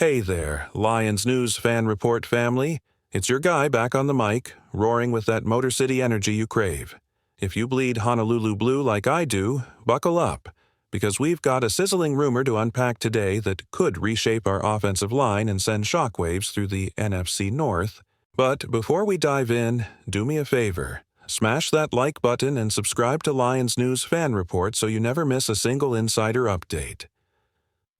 Hey there, Lions News Fan Report family. It's your guy back on the mic, roaring with that Motor City energy you crave. If you bleed Honolulu blue like I do, buckle up, because we've got a sizzling rumor to unpack today that could reshape our offensive line and send shockwaves through the NFC North. But before we dive in, do me a favor. Smash that like button and subscribe to Lions News Fan Report so you never miss a single insider update.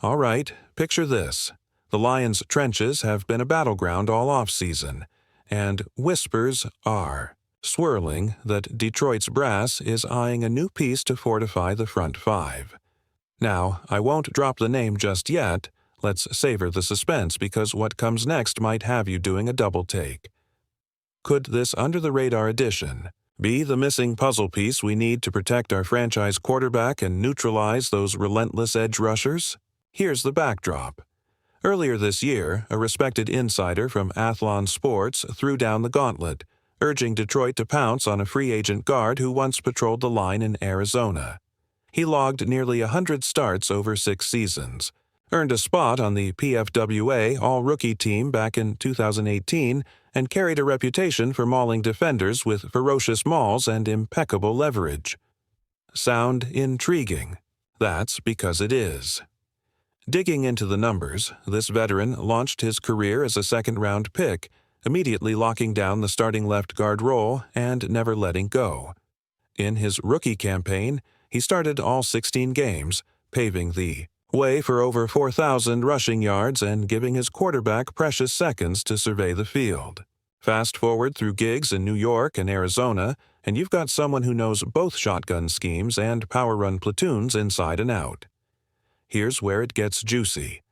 All right, picture this. The Lions' trenches have been a battleground all off-season, and whispers are swirling that Detroit's brass is eyeing a new piece to fortify the front five. Now, I won't drop the name just yet. Let's savor the suspense because what comes next might have you doing a double take. Could this under-the-radar addition be the missing puzzle piece we need to protect our franchise quarterback and neutralize those relentless edge rushers? Here's the backdrop. Earlier this year, a respected insider from Athlon Sports threw down the gauntlet, urging Detroit to pounce on a free agent guard who once patrolled the line in Arizona. He logged nearly 100 starts over 6 seasons, earned a spot on the PFWA All-Rookie team back in 2018, and carried a reputation for mauling defenders with ferocious mauls and impeccable leverage. Sound intriguing? That's because it is. Digging into the numbers, this veteran launched his career as a second-round pick, immediately locking down the starting left guard role and never letting go. In his rookie campaign, he started all 16 games, paving the way for over 4,000 rushing yards and giving his quarterback precious seconds to survey the field. Fast forward through gigs in New York and Arizona, and you've got someone who knows both shotgun schemes and power run platoons inside and out. Here's where it gets juicy.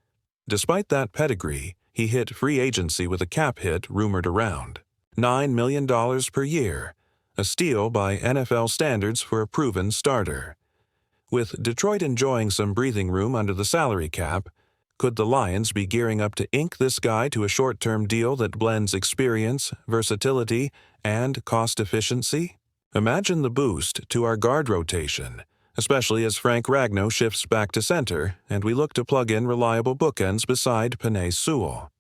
Despite that pedigree, he hit free agency with a cap hit rumored around $9 million per year, a steal by NFL standards for a proven starter. With Detroit enjoying some breathing room under the salary cap, could the Lions be gearing up to ink this guy to a short-term deal that blends experience, versatility, and cost efficiency? Imagine the boost to our guard rotation, especially as Frank Ragnow shifts back to center and we look to plug in reliable bookends beside Penei Sewell.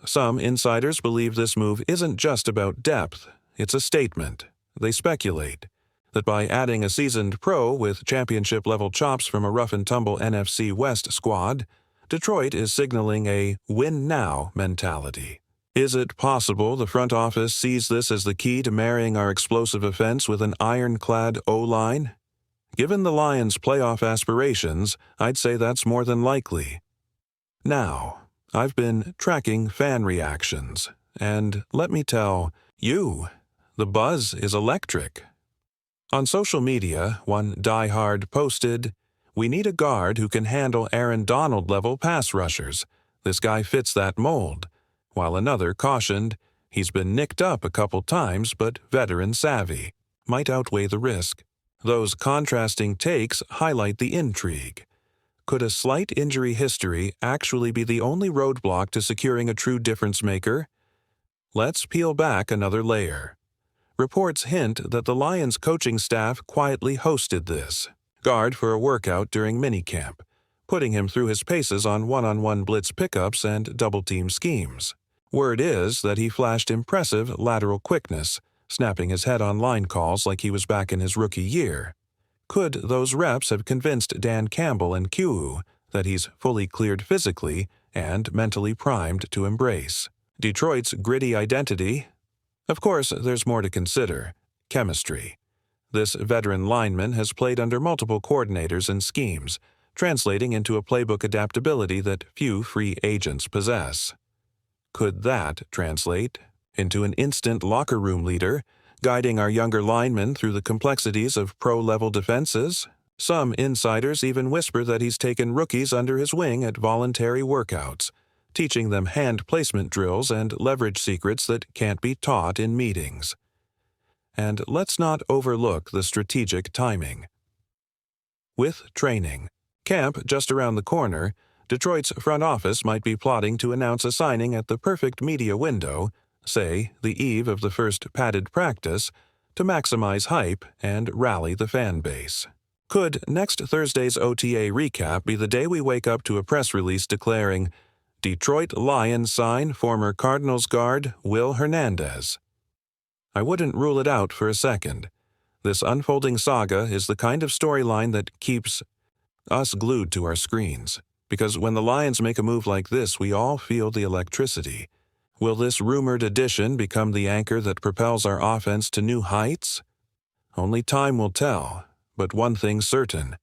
Some insiders believe this move isn't just about depth, it's a statement. They speculate that by adding a seasoned pro with championship-level chops from a rough-and-tumble NFC West squad, Detroit is signaling a win-now mentality. Is it possible the front office sees this as the key to marrying our explosive offense with an ironclad O-line? Given the Lions' playoff aspirations, I'd say that's more than likely. Now, I've been tracking fan reactions, and let me tell you, the buzz is electric. On social media, one diehard posted, "We need a guard who can handle Aaron Donald-level pass rushers. This guy fits that mold," while another cautioned, "He's been nicked up a couple times, but veteran savvy. Might outweigh the risk." Those contrasting takes highlight the intrigue. Could a slight injury history actually be the only roadblock to securing a true difference maker? Let's peel back another layer. Reports hint that the Lions coaching staff quietly hosted this guard for a workout during minicamp, putting him through his paces on one-on-one blitz pickups and double-team schemes. Word is that he flashed impressive lateral quickness, snapping his head on line calls like he was back in his rookie year. Could those reps have convinced Dan Campbell and Q that he's fully cleared physically and mentally primed to embrace Detroit's gritty identity? Of course, there's more to consider: chemistry. This veteran lineman has played under multiple coordinators and schemes, translating into a playbook adaptability that few free agents possess. Could that translate into an instant locker room leader, guiding our younger linemen through the complexities of pro-level defenses? Some insiders even whisper that he's taken rookies under his wing at voluntary workouts, teaching them hand placement drills and leverage secrets that can't be taught in meetings. And let's not overlook the strategic timing. With training camp just around the corner, Detroit's front office might be plotting to announce a signing at the perfect media window, say the eve of the first padded practice, to maximize hype and rally the fan base. Could next Thursday's OTA recap be the day we wake up to a press release declaring, Detroit Lions sign former Cardinals guard Will Hernandez. I wouldn't rule it out for a second. This unfolding saga is the kind of storyline that keeps us glued to our screens, because when the Lions make a move like this, we all feel the electricity. Will this rumored addition become the anchor that propels our offense to new heights? Only time will tell, but one thing's certain.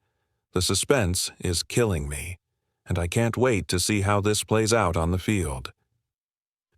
The suspense is killing me, and I can't wait to see how this plays out on the field.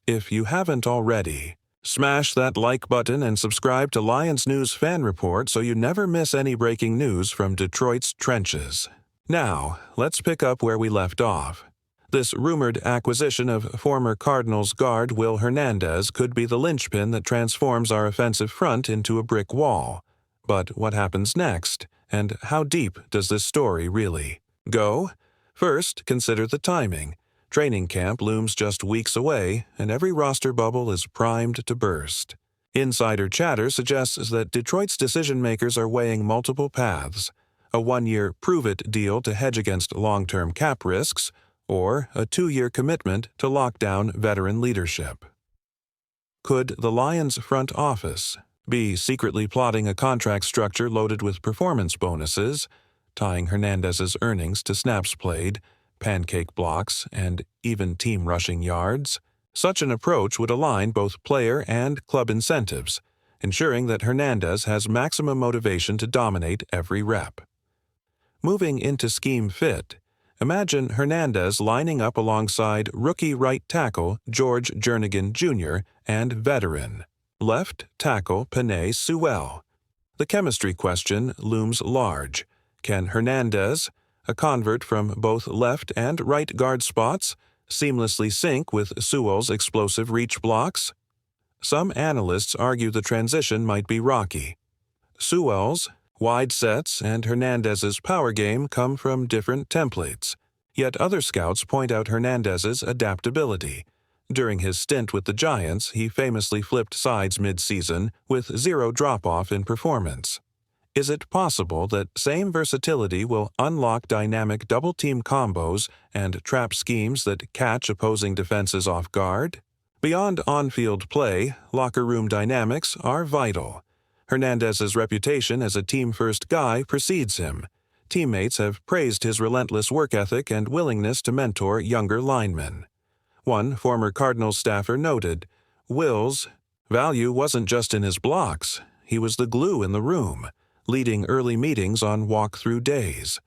If you haven't already, smash that like button and subscribe to Lions News Fan Report so you never miss any breaking news from Detroit's trenches. Now, let's pick up where we left off. This rumored acquisition of former Cardinals guard Will Hernandez could be the linchpin that transforms our offensive front into a brick wall. But what happens next, and how deep does this story really go? First, consider the timing. Training camp looms just weeks away, and every roster bubble is primed to burst. Insider chatter suggests that Detroit's decision-makers are weighing multiple paths: a one-year prove-it deal to hedge against long-term cap risks, or a 2-year commitment to lock down veteran leadership. Could the Lions front office be secretly plotting a contract structure loaded with performance bonuses, tying Hernandez's earnings to snaps played, pancake blocks, and even team rushing yards? Such an approach would align both player and club incentives, ensuring that Hernandez has maximum motivation to dominate every rep. Moving into scheme fit, imagine Hernandez lining up alongside rookie right tackle George Jernigan Jr. and veteran left tackle Penei Sewell. The chemistry question looms large. Can Hernandez, a convert from both left and right guard spots, seamlessly sync with Sewell's explosive reach blocks? Some analysts argue the transition might be rocky. Sewell's wide sets and Hernandez's power game come from different templates, yet other scouts point out Hernandez's adaptability. During his stint with the Giants, he famously flipped sides mid-season with zero drop-off in performance. Is it possible that same versatility will unlock dynamic double-team combos and trap schemes that catch opposing defenses off guard? Beyond on-field play, locker room dynamics are vital. Hernandez's reputation as a team-first guy precedes him. Teammates have praised his relentless work ethic and willingness to mentor younger linemen. One former Cardinals staffer noted, Will's value wasn't just in his blocks, he was the glue in the room, leading early meetings on walk-through days.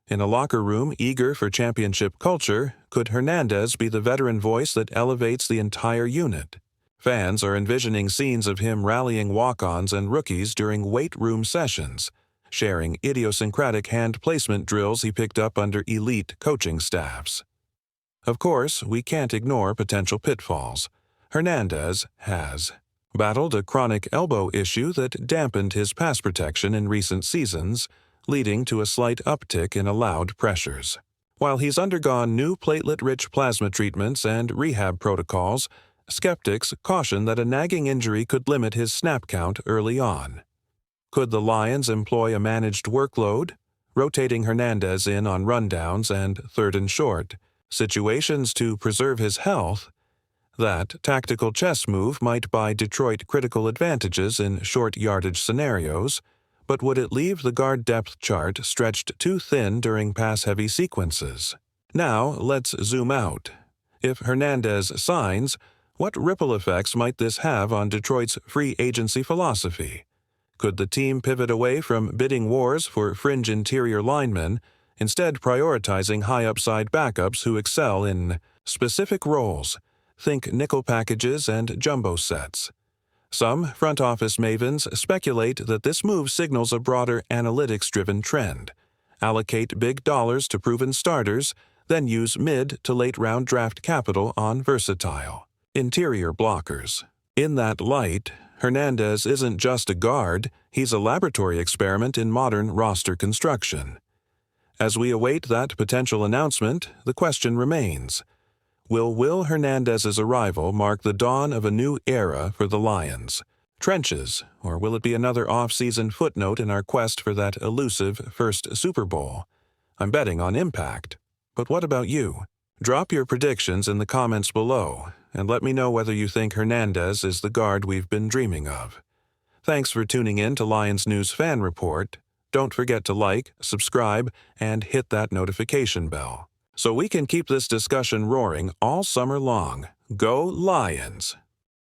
In a locker room eager for championship culture, could Hernandez be the veteran voice that elevates the entire unit? Fans are envisioning scenes of him rallying walk-ons and rookies during weight room sessions, sharing idiosyncratic hand placement drills he picked up under elite coaching staffs. Of course, we can't ignore potential pitfalls. Hernandez has battled a chronic elbow issue that dampened his pass protection in recent seasons, leading to a slight uptick in allowed pressures. While he's undergone new platelet-rich plasma treatments and rehab protocols, skeptics caution that a nagging injury could limit his snap count early on. Could the Lions employ a managed workload, rotating Hernandez in on rundowns and third and short situations to preserve his health? That tactical chess move might buy Detroit critical advantages in short yardage scenarios, but would it leave the guard depth chart stretched too thin during pass-heavy sequences? Now, let's zoom out. If Hernandez signs, what ripple effects might this have on Detroit's free agency philosophy? Could the team pivot away from bidding wars for fringe interior linemen, instead prioritizing high-upside backups who excel in specific roles? Think nickel packages and jumbo sets. Some front office mavens speculate that this move signals a broader analytics-driven trend. Allocate big dollars to proven starters, then use mid to late-round draft capital on versatile interior blockers. In that light, Hernandez isn't just a guard, he's a laboratory experiment in modern roster construction. As we await that potential announcement, the question remains: will Will Hernandez's arrival mark the dawn of a new era for the Lions? Trenches, or will it be another off-season footnote in our quest for that elusive first Super Bowl? I'm betting on impact. But what about you? Drop your predictions in the comments below, and let me know whether you think Hernandez is the guard we've been dreaming of. Thanks for tuning in to Lions News Fan Report. Don't forget to like, subscribe, and hit that notification bell, so we can keep this discussion roaring all summer long. Go Lions!